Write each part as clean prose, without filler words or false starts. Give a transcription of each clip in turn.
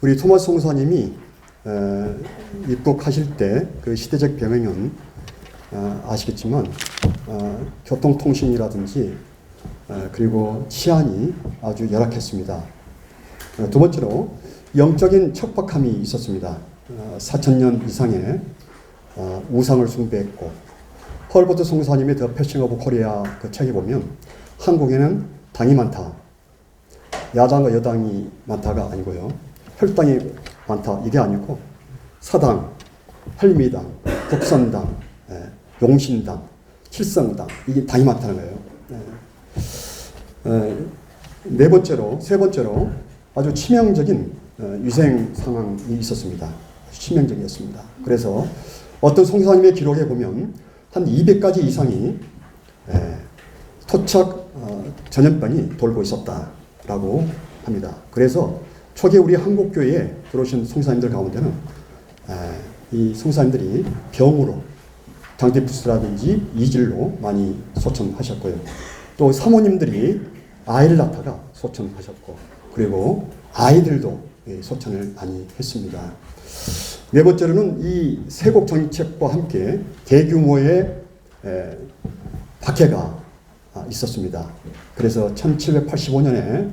우리 토마스 송사님이 입국하실 때 그 시대적 배경은 아시겠지만 교통통신이라든지 그리고 치안이 아주 열악했습니다. 두 번째로 영적인 척박함이 있었습니다. 4,000년 이상의 우상을 숭배했고, 헐버트 송사님의 더 패싱 오브 코리아 그 책에 보면 한국에는 당이 많다, 야당과 여당이 많다가 아니고요, 혈당이 많다 이게 아니고 사당, 헬미당, 국선당, 용신당, 칠성당 이게 당이 많다는 거예요. 세 번째로 아주 치명적인 위생 상황이 있었습니다. 치명적이었습니다. 그래서 어떤 송사님의 기록에 보면 한 200가지 이상이 토착 전염병이 돌고 있었다라고 합니다. 그래서 초기 우리 한국교회에 들어오신 송사님들 가운데는 이 송사님들이 병으로 장티푸스라든지 이질로 많이 소천하셨고요. 또 사모님들이 아이를 낳다가 소천하셨고, 그리고 아이들도 소천을 많이 했습니다. 네 번째로는 이 세곡 정책과 함께 대규모의 박해가 있었습니다. 그래서 1785년에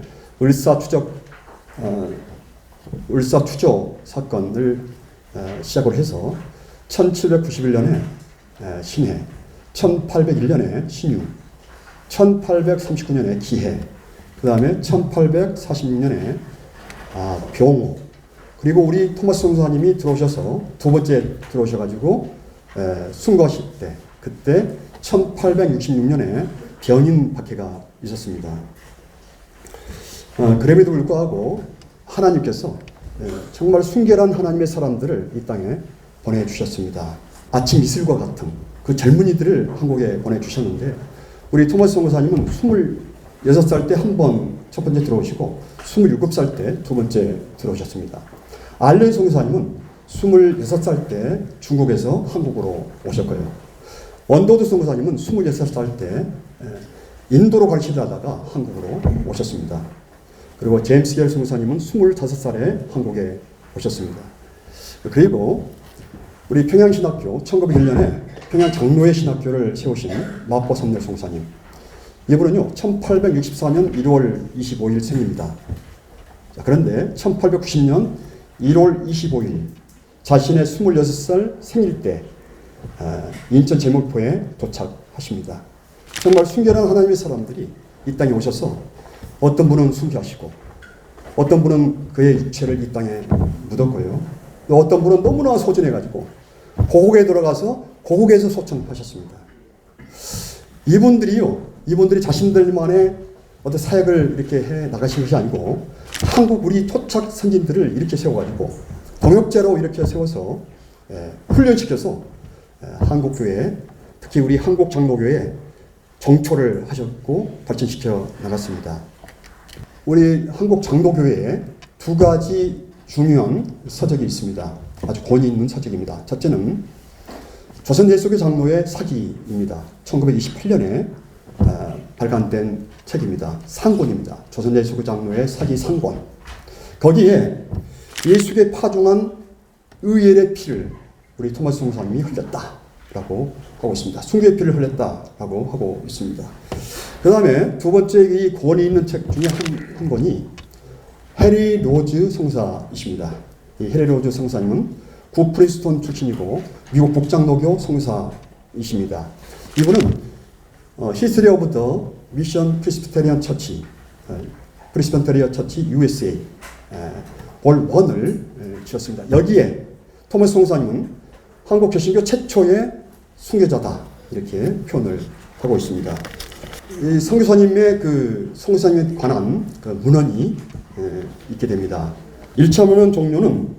을사추조 사건을 시작으로 해서 1791년에 신해, 1801년에 신유, 1839년에 기해, 그 다음에 1846년에 병호, 그리고 우리 토마스 송사님이 들어오셔서 두 번째 들어오셔가지고 순거하실 때, 그때 1866년에 변인 박해가 있었습니다. 그럼에도 불구하고 하나님께서 정말 순결한 하나님의 사람들을 이 땅에 보내주셨습니다. 아침 이슬과 같은 그 젊은이들을 한국에 보내주셨는데, 우리 토마스 송사님은 26살 때 한 번 첫 번째 들어오시고 27살 때 두 번째 들어오셨습니다. 알렌 송사님은 26살 때 중국에서 한국으로 오셨고요. 원도드 송사님은 26살 때 인도로 가시다가 한국으로 오셨습니다. 그리고 제임스 겔 송사님은 25살에 한국에 오셨습니다. 그리고 우리 평양신학교 1901년에 평양장로회 신학교를 세우신 마포 선렬 송사님, 이분은요 1864년 1월 25일 생입니다. 그런데 1890년 1월 25일 자신의 26살 생일 때 인천 제목포에 도착하십니다. 정말 순결한 하나님의 사람들이 이 땅에 오셔서 어떤 분은 순교하시고, 어떤 분은 그의 육체를 이 땅에 묻었고요, 또 어떤 분은 너무나 소진해가지고 고국에 들어가서 고국에서 소천하셨습니다. 이분들이 자신들만의 어떤 사역을 이렇게 해 나가신 것이 아니고 한국 우리 토착 선진들을 이렇게 세워가지고 동역자로 이렇게 세워서 훈련시켜서 한국교회, 특히 우리 한국장로교회 정초를 하셨고 발전시켜 나갔습니다. 우리 한국장로교회에 두 가지 중요한 서적이 있습니다. 아주 권위 있는 서적입니다. 첫째는 조선예수교 장로의 사기입니다. 1928년에 발간된 책입니다. 상권입니다. 조선예수교 장로의 사기 상권. 거기에 예수께 파종한 의엘의 피를 우리 토마스 송사님이 흘렸다라고 하고 있습니다. 순교의 피를 흘렸다라고 하고 있습니다. 그 다음에 두 번째 이 권위 있는 책 중에 한 권이 해리 로즈 송사이십니다. 이 해리 로즈 송사님은 구프리스톤 출신이고 미국 북장로교 송사이십니다. 이분은 History of the Mission Presbyterian Church, Presbyterian Church USA 볼 1을 지었습니다. 여기에 토마스 송사님은 한국 개신교 최초의 순교자다 이렇게 표현을 하고 있습니다. 이 선교사님의 그 송사님에 관한 그 문헌이 있게 됩니다. 1차 문헌 종료는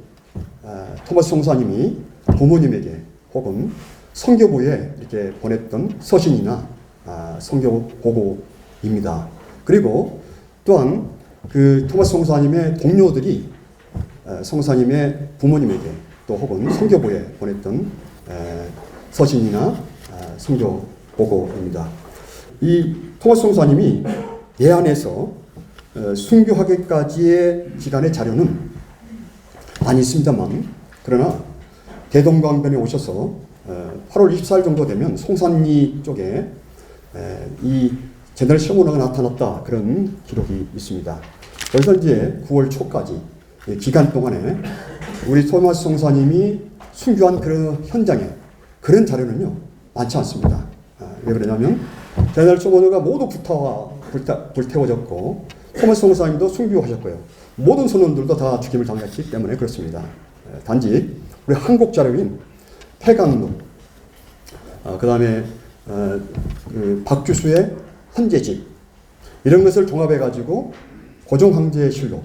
토마스 송사님이 부모님에게 혹은 선교부에 이렇게 보냈던 서신이나 선교 보고입니다. 그리고 또한 그 토마스 송사님의 동료들이 송사님의 부모님에게 또 혹은 선교부에 보냈던 서신이나 선교 보고입니다. 이 토마스 송사님이 예안에서 순교하기까지의 기간의 자료는 많이 있습니다만, 그러나 대동강변에 오셔서 8월 24일 정도 되면 송산리 쪽에 이 제너럴 셔먼호가 나타났다, 그런 기록이 있습니다. 그래서 이제 9월 초까지 기간 동안에 우리 토마스 송사님이 순교한 그런 현장에 그런 자료는요 많지 않습니다. 왜 그러냐면 제너럴 셔먼호가 모두 불태워졌고 토마스 송사님도 순교하셨고요. 모든 선원들도 다 죽임을 당했기 때문에 그렇습니다. 단지 우리 한국 자료인 폐강록, 그 다음에 그 박주수의 헌재집, 이런 것을 종합해 가지고 고종황제실록,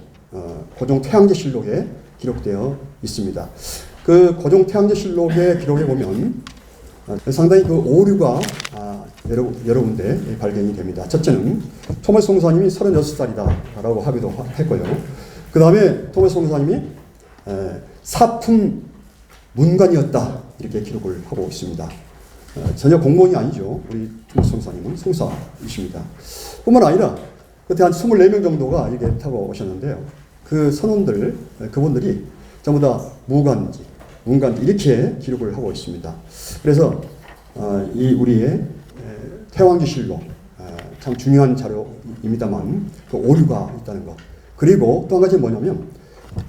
고종태양제실록에 기록되어 있습니다. 그 고종태양제실록의 기록에 보면 상당히 그 오류가 여러 군데 발견이 됩니다. 첫째는 토마스 송사님이 36살이다라고 하기도 했고요. 그 다음에 토마스 송사님이 사품 문관이었다, 이렇게 기록을 하고 있습니다. 전혀 공무원이 아니죠. 우리 토마스 송사님은 송사이십니다. 뿐만 아니라 그때 한 24명 정도가 이렇게 타고 오셨는데요. 그 선원들, 그분들이 전부 다 무관지, 문관지 이렇게 기록을 하고 있습니다. 그래서 이 우리의 태왕지실록, 참 중요한 자료입니다만 그 오류가 있다는 것. 그리고 또 한 가지 뭐냐면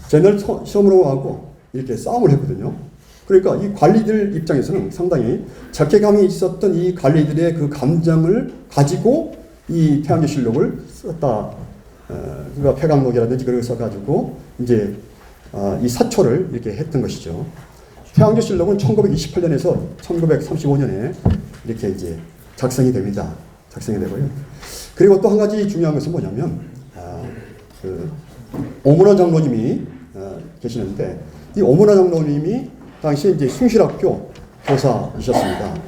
제너럴 셔먼호하고 이렇게 싸움을 했거든요. 그러니까 이 관리들 입장에서는 상당히 적개감이 있었던 이 관리들의 그 감정을 가지고 이 태양제실록을 썼다. 그러니까 폐강록이라든지 그런 걸 써가지고 이제 이 사초를 이렇게 했던 것이죠. 태양제실록은 1928년에서 1935년에 이렇게 이제 작성이 됩니다. 작성이 되고요. 그리고 또 한 가지 중요한 것은 뭐냐면 그 오문화 장로님이 계시는데 이 오문화 장로님이 당시 이제 숭실학교 교사이셨습니다.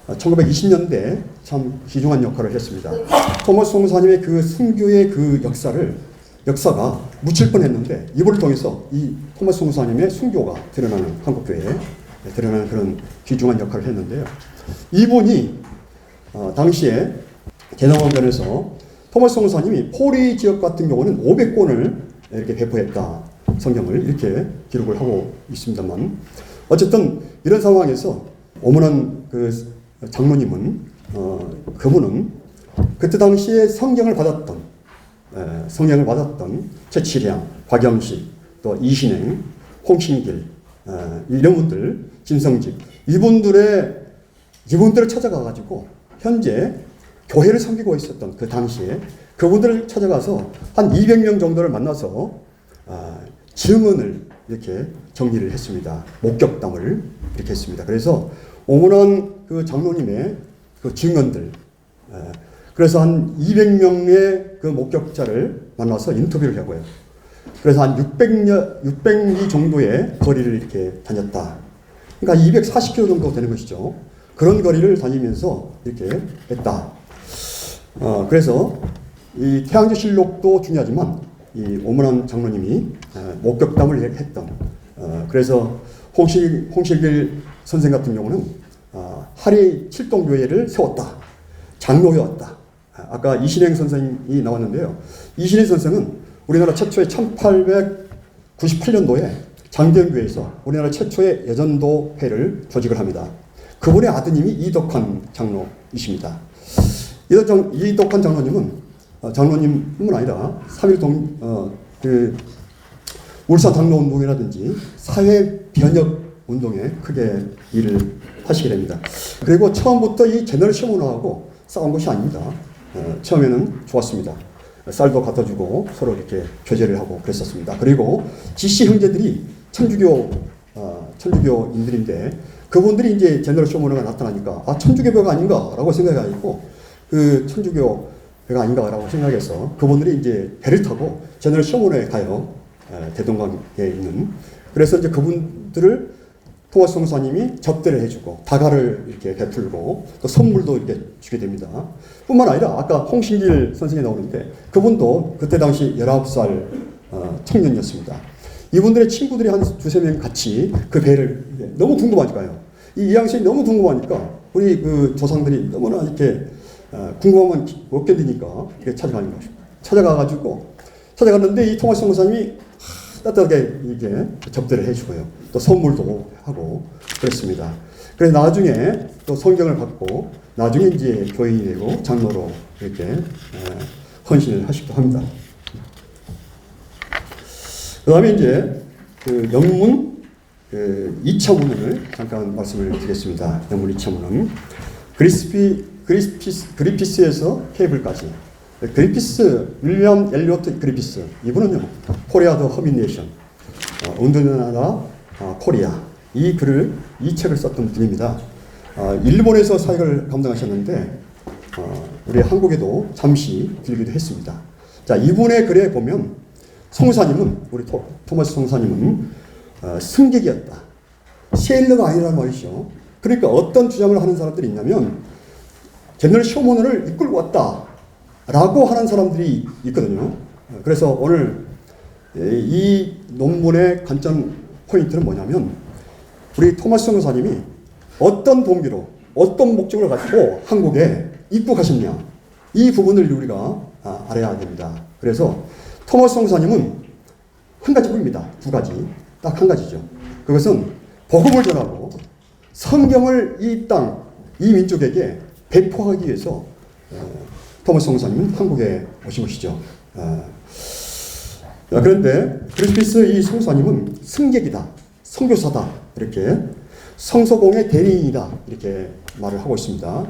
1920년대 참 귀중한 역할을 했습니다. 토마스 송사님의 그 순교의 그 역사가 묻힐 뻔했는데 이분을 통해서 이 토마스 송사님의 순교가 드러나는, 한국교회에 드러나는 그런 귀중한 역할을 했는데요. 이분이 당시에 대동강변에서 토마스 송사님이 포리 지역 같은 경우는 500권을 이렇게 배포했다, 성경을 이렇게 기록을 하고 있습니다만, 어쨌든 이런 상황에서 오문한 그 장로님은 그분은 그때 당시에 성경을 받았던 최치량, 곽영식, 또 이신행, 홍신길, 이런 분들, 진성집, 이분들을 찾아가 가지고 현재 교회를 섬기고 있었던 그 당시에 그분들을 찾아가서 한 200명 정도를 만나서 증언을 이렇게 정리를 했습니다. 목격담을 이렇게 했습니다. 그래서 오문한 그 장로님의 그 증언들, 그래서 한 200명의 그 목격자를 만나서 인터뷰를 하고요. 그래서 한 600리 정도의 거리를 이렇게 다녔다. 그러니까 240km 정도 되는 것이죠. 그런 거리를 다니면서 이렇게 했다. 그래서 이 태양제실록도 중요하지만 이 오문한 장로님이 목격담을 했던, 그래서 홍실길 선생 같은 경우는 하리 칠동교회를 세웠다, 장로였다. 아까 이신행 선생이 나왔는데요. 이신행 선생은 우리나라 최초의 1898년도에 장대현교회에서 우리나라 최초의 여전도회를 조직을 합니다. 그분의 아드님이 이덕환 장로이십니다. 이덕환 장로님은 장로님뿐만 아니라 3.1 울산 당로운동이라든지 사회 변혁 운동에 크게 일을 하시게 됩니다. 그리고 처음부터 이 제너럴 셔먼호하고 싸운 것이 아닙니다. 처음에는 좋았습니다. 쌀도 갖다 주고 서로 이렇게 교제를 하고 그랬었습니다. 그리고 지씨 형제들이 천주교인들인데 그분들이 이제 제너럴 셔먼호가 나타나니까 천주교배가 아닌가라고 생각하고 그 천주교배가 아닌가라고 생각해서 그분들이 이제 배를 타고 제너럴 셔먼호에 가요. 대동강에 있는. 그래서 이제 그분들을 토마스 송사님이 접대를 해주고 다가를 이렇게 베풀고 또 선물도 이렇게 주게 됩니다. 뿐만 아니라 아까 홍신길 선생이 나오는데 그분도 그때 당시 19살 청년이었습니다. 이분들의 친구들이 한 두세 명 같이 그 배를 너무 궁금하니까요. 이 이양신이 너무 궁금하니까 우리 그 조상들이 너무나 이렇게 궁금하면 못 견디니까 이렇게 찾아가는 거죠. 찾아가가지고 찾아갔는데 이 토마스 송사님이 따뜻하게 이게 접대를 해주고요. 또 선물도 하고 그랬습니다. 그래서 나중에 또 성경을 받고 나중에 이제 교인이 되고 장로로 이렇게 헌신을 하시기도 합니다. 그 다음에 이제 그 영문 2차 문헌을 잠깐 말씀을 드리겠습니다. 영문 2차 문헌. 그리피스에서 케이블까지. 그리피스, 윌리엄 엘리오트 그리피스. 이분은요, 코리아 더 허민네이션. 운동나라 코리아. 이 책을 썼던 분입니다. 일본에서 사역을 감당하셨는데, 우리 한국에도 잠시 들기도 했습니다. 자, 이분의 글에 보면, 성사님은, 우리 토마스 성사님은, 승객이었다. 세일러가 아니라는 말이죠. 그러니까 어떤 주장을 하는 사람들이 있냐면, 제너럴 쇼머너를 이끌고 왔다. 라고 하는 사람들이 있거든요. 그래서 오늘 이 논문의 관전 포인트는 뭐냐면, 우리 토마스 성사님이 어떤 동기로, 어떤 목적을 가지고 한국에 입국하셨냐. 이 부분을 우리가 알아야 됩니다. 그래서 토마스 성사님은 한 가지뿐입니다. 두 가지. 딱 한 가지죠. 그것은 복음을 전하고 성경을 이 땅, 이 민족에게 배포하기 위해서 토마스 성사님은 한국에 오신 것이죠. 그런데 그리피스 이 성사님은 승객이다, 선교사다, 이렇게 성소공의 대리인이다, 이렇게 말을 하고 있습니다.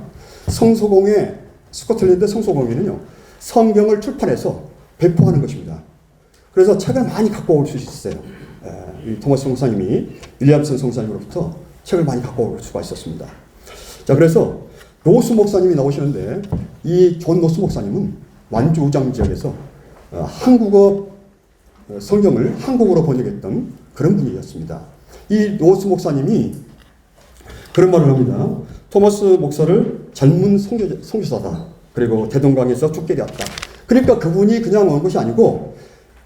성소공의 스코틀랜드 성소공회는요, 성경을 출판해서 배포하는 것입니다. 그래서 책을 많이 갖고 올 수 있어요. 이 토마스 성사님이 윌리엄슨 성사님으로부터 책을 많이 갖고 올 수가 있었습니다. 자, 그래서 노스 목사님이 나오시는데, 이 존 노스 목사님은 완주 우장 지역에서 한국어 성경을 한국어로 번역했던 그런 분이었습니다. 이 노스 목사님이 그런 말을 합니다. 토마스 목사를 젊은 선교사다. 그리고 대동강에서 죽게 되었다. 그러니까 그분이 그냥 온 것이 아니고,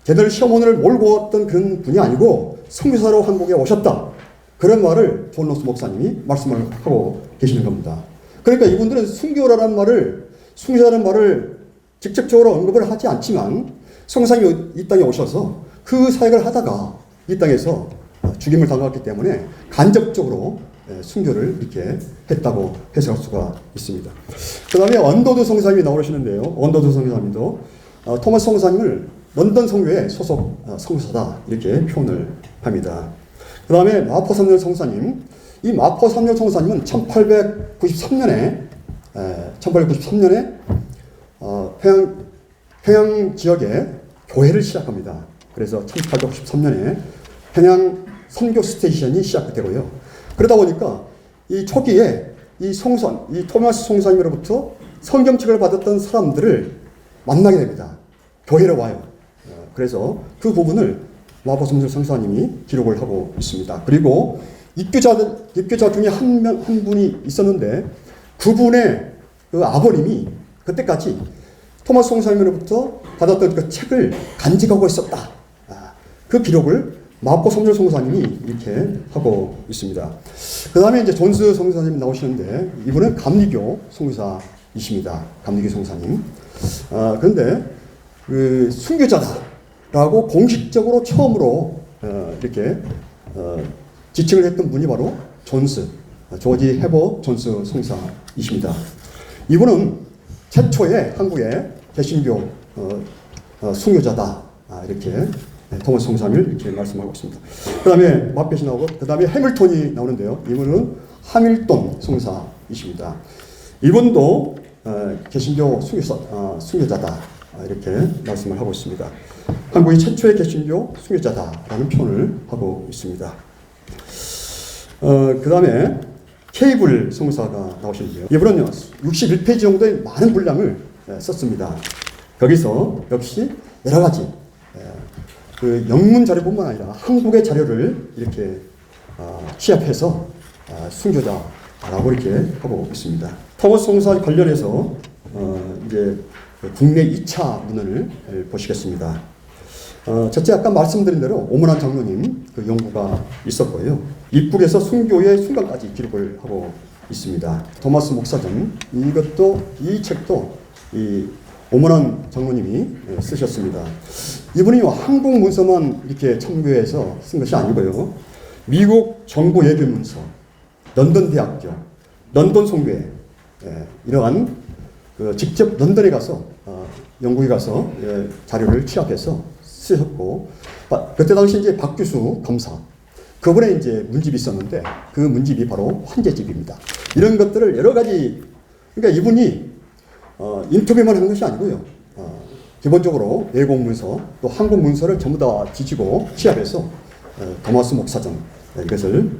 제들 시어머니를 몰고 왔던 그런 분이 아니고 선교사로 한국에 오셨다. 그런 말을 존 노스 목사님이 말씀을 하고 계시는 겁니다. 그러니까 이분들은 순교라는 말을 직접적으로 언급을 하지 않지만, 성사님이 이 땅에 오셔서 그 사역을 하다가 이 땅에서 죽임을 당했기 때문에 간접적으로 순교를 이렇게 했다고 해석할 수가 있습니다. 그 다음에 언더드 성사님이 나오시는데요. 언더드 성사님도 토마스 성사님을 런던 성교회 소속 성사다, 이렇게 표현을 합니다. 그 다음에 마포 삼열 성사님, 이 마포 삼열 성사님은 1893년에 평양 지역에 교회를 시작합니다. 그래서 1893년에 평양 선교 스테이션이 시작되고요. 그러다 보니까 이 초기에 이 토마스 성사님으로부터 성경책을 받았던 사람들을 만나게 됩니다. 교회로 와요. 그래서 그 부분을 마포 삼열 성사님이 기록을 하고 있습니다. 그리고 입교자 중에 한 분이 있었는데, 그분의 그 아버님이 그때까지 토마스 성사님으로부터 받았던 그 책을 간직하고 있었다. 그 기록을 마포 삼열 성사님이 이렇게 하고 있습니다. 그 다음에 이제 존스 성사님 나오시는데, 이분은 감리교 성사이십니다. 감리교 성사님. 그런데 그 순교자다라고 공식적으로 처음으로 이렇게 지칭을 했던 분이 바로 조지 해버 존스 성사이십니다. 이분은 최초의 한국의 개신교 순교자다, 이렇게 토마스 성사님을 이렇게 말씀하고 있습니다. 그 다음에 마펫이 나오고, 그 다음에 해밀턴이 나오는데요. 이분은 하밀턴 성사이십니다. 이분도 개신교 순교자다, 이렇게 말씀을 하고 있습니다. 한국의 최초의 개신교 순교자다라는 표현을 하고 있습니다. 그 다음에 케이블 성사가 나오시는데요. 이분은요, 61페이지 정도의 많은 분량을 썼습니다. 거기서 역시 여러 가지 그 영문 자료뿐만 아니라 한국의 자료를 이렇게 취합해서 순교자라고 이렇게 하고 있습니다. 토마스 성사 관련해서 이제 국내 2차 문헌을 보시겠습니다. 첫째, 아까 말씀드린 대로 오문환 장로님 그 연구가 있었고요. 입국에서 순교의 순간까지 기록을 하고 있습니다. 토마스 목사전, 이 책도 이 오문환 장로님이 쓰셨습니다. 이분이 한국 문서만 이렇게 첨부해서 쓴 것이 아니고요. 미국 정부 예비 문서, 런던 대학교, 런던 송교회, 이러한 직접 런던에 가서 영국에 가서 자료를 취합해서 쓰셨고, 그때 당시 이제 박규수 검사, 그분의 이제 문집이 있었는데 그 문집이 바로 환제집입니다. 이런 것들을 여러 가지, 그러니까 이분이 인터뷰만 한 것이 아니고요. 기본적으로 외국 문서 또 한국 문서를 전부 다 뒤지고 취합해서 토마스 목사전 이것을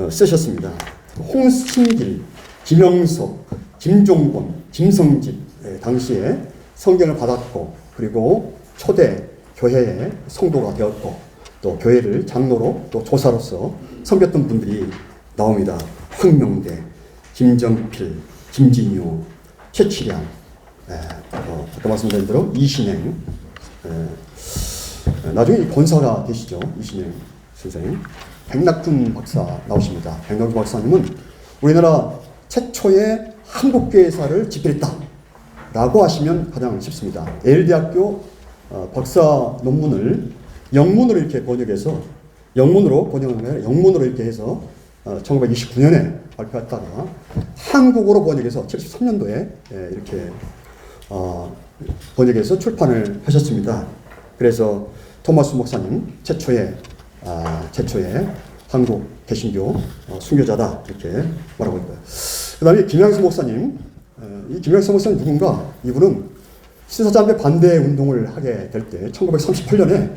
쓰셨습니다. 홍신길, 김영석, 김종곤, 김성집 당시에 성경을 받았고 그리고 초대 교회의 성도가 되었고 또 교회를 장로로 또 조사로서 섬겼던 분들이 나옵니다. 황명대, 김정필, 김진유, 최치량, 아까 말씀드린 대로 이신행, 나중에 권사가 되시죠. 이신행 선생님. 백낙준 박사 나오십니다. 백낙준 박사님은 우리나라 최초의 한국교회사를 집필했다 라고 하시면 가장 쉽습니다. 예일대학교 박사 논문을 영문으로 이렇게 번역해서 영문으로 이렇게 해서 1929년에 발표했다가 한국어로 번역해서 73년도에 이렇게 번역해서 출판을 하셨습니다. 그래서 토마스 목사님 최초의 한국 개신교 순교자다 이렇게 말하고 있고요. 그 다음에 김양수 목사님, 이 김양수 목사님 누군가? 이분은 신사참배 반대 운동을 하게 될 때 1938년에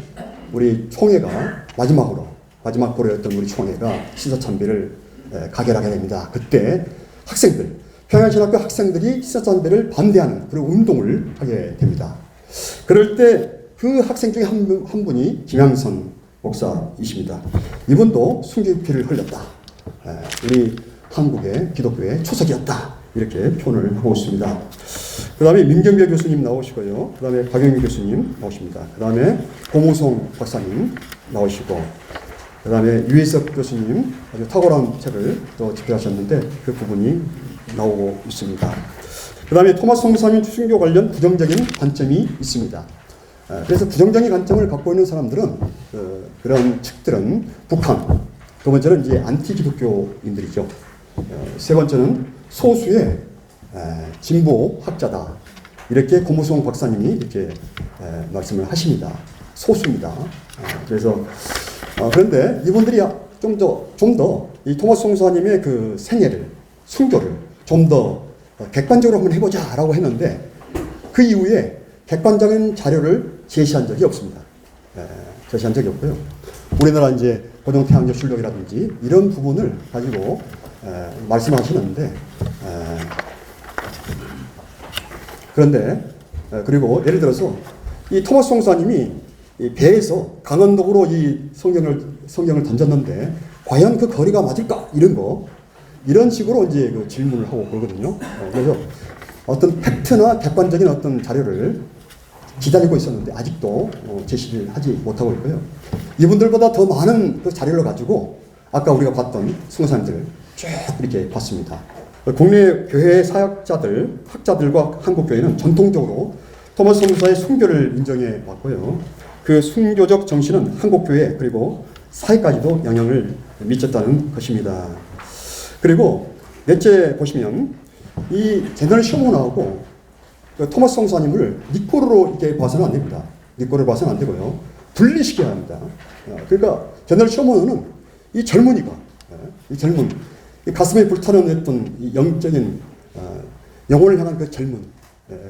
우리 총회가 마지막 보루였던 우리 총회가 신사참배를 가결하게 됩니다. 그때 학생들, 평양신학교 학생들이 신사참배를 반대하는 그런 운동을 하게 됩니다. 그럴 때 그 학생 중에 한 분이 김양선 목사이십니다. 이분도 순교피를 흘렸다. 우리 한국의 기독교의 초석이었다. 이렇게 표현을 하고 있습니다. 그 다음에 민경배 교수님 나오시고요. 그 다음에 박영민 교수님 나오십니다. 그 다음에 고무송 박사님 나오시고, 그 다음에 유희석 교수님 아주 탁월한 책을 또 집필하셨는데 그 부분이 나오고 있습니다. 그 다음에 토마스 목사님 순교 관련 부정적인 관점이 있습니다. 그래서 부정적인 관점을 갖고 있는 사람들은 그런 측들은 북한, 두 번째는 이제 안티 기독교인들이죠. 세 번째는 소수의 진보 학자다. 이렇게 고무송 박사님이 이렇게 말씀을 하십니다. 소수입니다. 그래서 그런데 이분들이 좀 더 이 토마스 목사님의 그 생애를, 순교를 좀 더 객관적으로 한번 해보자라고 했는데 그 이후에 객관적인 자료를 제시한 적이 없습니다. 제시한 적이 없고요. 우리나라 이제 고종태양조 실록이라든지 이런 부분을 가지고 말씀하시는데 그런데 그리고 예를 들어서 이 토마스 목사님이 이 배에서 강원도로 이 성경을 던졌는데 과연 그 거리가 맞을까 이런 식으로 이제 그 질문을 하고 그러거든요. 그래서 어떤 팩트나 객관적인 어떤 자료를 기다리고 있었는데 아직도 제시를 하지 못하고 있고요. 이분들보다 더 많은 그 자료를 가지고 아까 우리가 봤던 순교사님들을 쭉 이렇게 봤습니다. 국내 교회 사역자들, 학자들과 한국교회는 전통적으로 토마스 목사의 순교를 인정해 왔고요. 그 순교적 정신은 한국교회 그리고 사회까지도 영향을 미쳤다는 것입니다. 그리고 넷째 보시면 이 제너럴 셔먼하고 토마스 목사님을 니꼬르로 이렇게 봐서는 안 됩니다. 니꼬르로 봐서는 안 되고요. 분리시켜야 합니다. 그러니까 제너럴 셔먼은 이 젊은이가 이 가슴에 불타는 어떤 이 영적인 영혼을 향한 그 젊은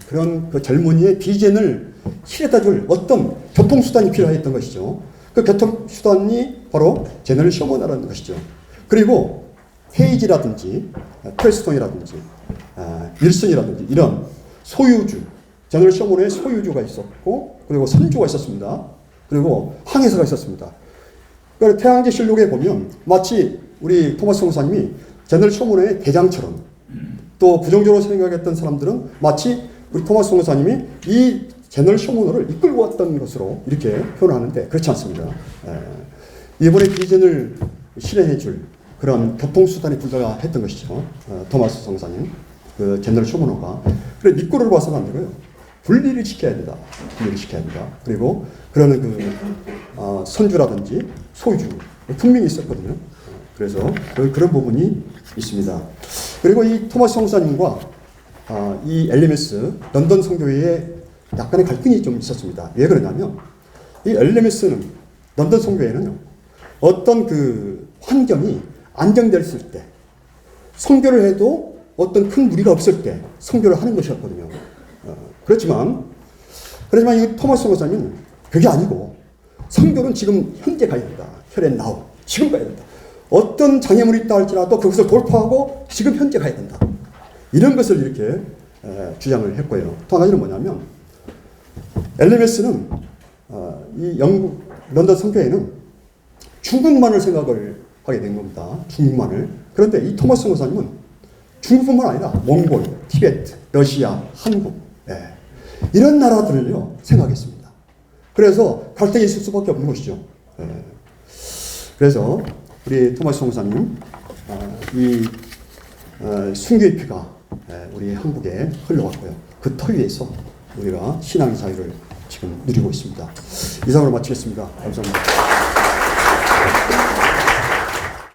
그런 그 젊은이의 비전을 실현해줄 어떤 교통수단이 필요했던 것이죠. 그 교통수단이 바로 제너럴 셔먼이라는 것이죠. 그리고 헤이지라든지 프레스톤이라든지 윌슨이라든지 이런 소유주, 제너럴 셔먼의 소유주가 있었고 그리고 선주가 있었습니다. 그리고 항해사가 있었습니다. 그러니까 태양제 실록에 보면 마치 우리 토마스 목사님이 제너럴 셔먼의 대장처럼 또 부정적으로 생각했던 사람들은 마치 우리 토마스 목사님이 이 제너럴 셔먼을 이끌고 왔던 것으로 이렇게 표현하는데 그렇지 않습니다. 이번에 비전을 실현해 줄 그런 교통수단이 불가했던 것이죠. 토마스 목사님, 그 제너럴 셔먼호가. 그래 니꼬르를 봐서는 안 되고요. 분리를 시켜야 된다. 분리를 시켜야 된다. 그리고 그러는 선주라든지 소유 분명히 있었거든요. 그래서 그런 부분이 있습니다. 그리고 이 토마스 성사님과 이 LMS 런던 선교회에 약간의 갈등이 좀 있었습니다. 왜 그러냐면 이 LMS는 런던 선교회는요, 어떤 환경이 안정됐을 때, 선교를 해도 어떤 큰 무리가 없을 때 선교를 하는 것이었거든요. 그렇지만 이 토마스 성사님은 그게 아니고 선교는 지금 현재 가야 된다. here and now. 지금 가야 된다. 어떤 장애물이 있다 할지라도 그것을 돌파하고 지금 현재 가야 된다. 이런 것을 이렇게 주장을 했고요. 또 한 가지는 뭐냐면 LMS는 이 영국 런던 선교회는 중국만을 생각을 하게 된 겁니다. 중국만을. 그런데 이 토마스 성사님은 중국뿐만 아니라 몽골, 티베트, 러시아, 한국 이런 나라들을요 생각했습니다. 그래서 갈등이 있을 수밖에 없는 것이죠. 그래서 우리 토마스 성사님 이 순교의 피가 우리 한국에 흘러왔고요. 그 터 위에서 우리가 신앙의 자유를 지금 누리고 있습니다. 이상으로 마치겠습니다. 감사합니다.